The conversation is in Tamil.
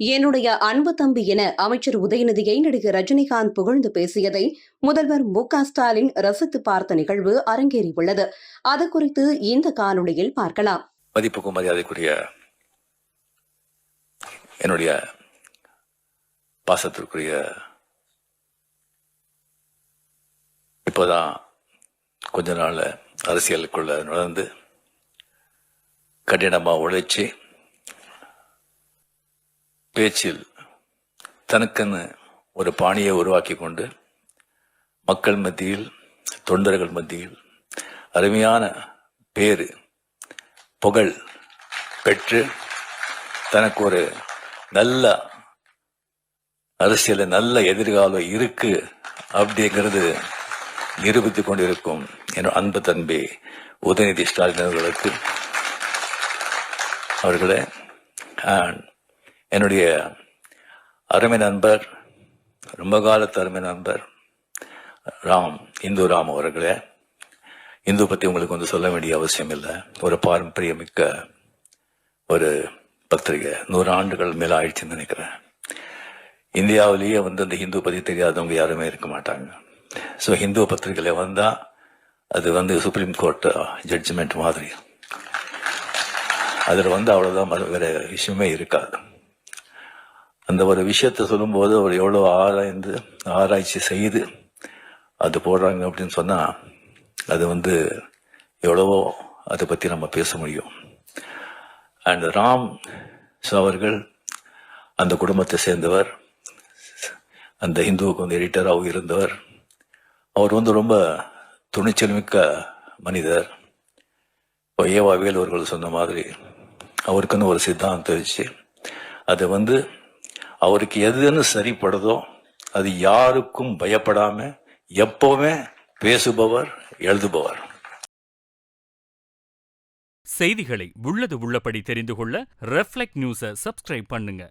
என்னுடைய அன்பு தம்பி என அமைச்சர் உதயநிதியை நடிகர் ரஜினிகாந்த் புகழ்ந்து பேசியதை முதல்வர் மு.க.ஸ்டாலின் ரசித்து பார்த்த நிகழ்வு அரங்கேறியுள்ளது. அது குறித்து இந்த காணொளியில் பார்க்கலாம். மதிப்புக்கும் மரியாதைக்குரிய என்னுடைய பாசத்திற்குரிய, இப்போதான் கொஞ்ச நாள் அரசியலுக்குள்ள நுழைந்து கடினமாக உழைச்சி பேச்சில் தனக்குன்னு ஒரு பாணியை உருவாக்கி கொண்டு மக்கள் மத்தியில், தொண்டர்கள் மத்தியில் அருமையான பேரு புகழ் பெற்று தனக்கு ஒரு நல்ல அரசியல் நல்ல எதிர்காலம் இருக்கு அப்படிங்கிறது நிரூபித்துக் கொண்டிருக்கும் என் அன்பு தம்பி உதயநிதி ஸ்டாலின் அவர்களே, என்னுடைய அருமை நண்பர், ரொம்ப காலத்து அருமை நண்பர் இந்து ராம் அவர்களே, இந்து பற்றி உங்களுக்கு சொல்ல வேண்டிய அவசியம் இல்லை. ஒரு பாரம்பரியமிக்க ஒரு பத்திரிகை, 100 ஆண்டுகள் மேல ஆயிடுச்சுன்னு நினைக்கிறேன். இந்தியாவிலேயே அந்த ஹிந்து பற்றி தெரியாதவங்க யாருமே இருக்க மாட்டாங்க. ஸோ ஹிந்து பத்திரிகையில வந்தா அது சுப்ரீம் கோர்ட் ஜட்ஜ்மெண்ட் மாதிரி. அதில் அவ்வளோதான், வேற விஷயமே இருக்காது. அந்த ஒரு விஷயத்தை சொல்லும்போது அவர் எவ்வளோ ஆராய்ச்சி செய்து அது போடுறாங்க அப்படின்னு சொன்னா அது எவ்வளவோ அதை பற்றி நம்ம பேச முடியும். அண்ட் ராம் அவர்கள் அந்த குடும்பத்தை சேர்ந்தவர், அந்த ஹிந்துவுக்கு எடிட்டராகவும் இருந்தவர். அவர் ரொம்ப துணிச்சல் மிக்க மனிதர். ஏவா வேலூர்கள் சொன்ன மாதிரி அவருக்குன்னு ஒரு சித்தாந்தம் வச்சு அது அவருக்கு எதுன்னு சரிப்படுதோ அது யாருக்கும் பயப்படாம எப்பவுமே பேசுபவர், எழுதுபவர். செய்திகளை உள்ளது உள்ளபடி தெரிந்து கொள்ள ரெஃப்ளெக்ட் நியூஸை சப்ஸ்கிரைப் பண்ணுங்க.